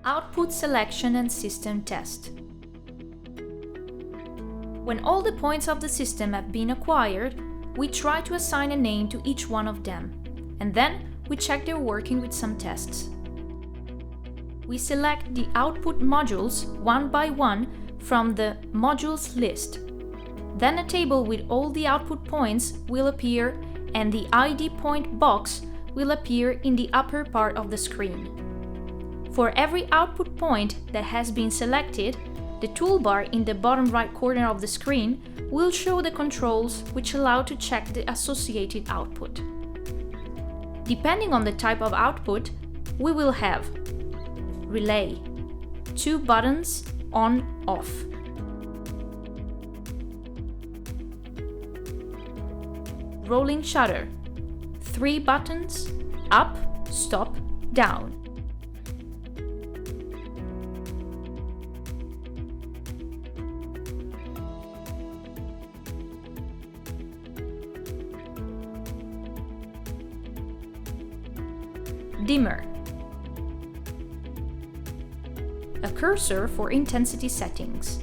Output selection and system test. When all the points of the system have been acquired, we try to assign a name to each one of them, and then we check their working with some tests. We select the output modules one by one from the modules list. Then a table with all the output points will appear, and the ID point box will appear in the upper part of the screen. For every output point that has been selected, the toolbar in the bottom right corner of the screen will show the controls which allow to check the associated output. Depending on the type of output, we will have relay, 2 buttons on/off, rolling shutter, 3 buttons up, stop, down, dimmer, a cursor for intensity settings,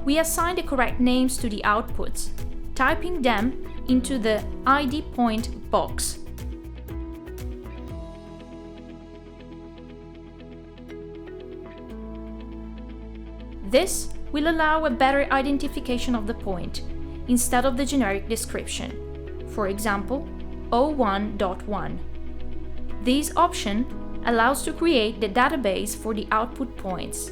we assign the correct names to the outputs, typing them into the ID point box. This will allow a better identification of the point, instead of the generic description. For example, 01.1. This option allows to create the database for the output points,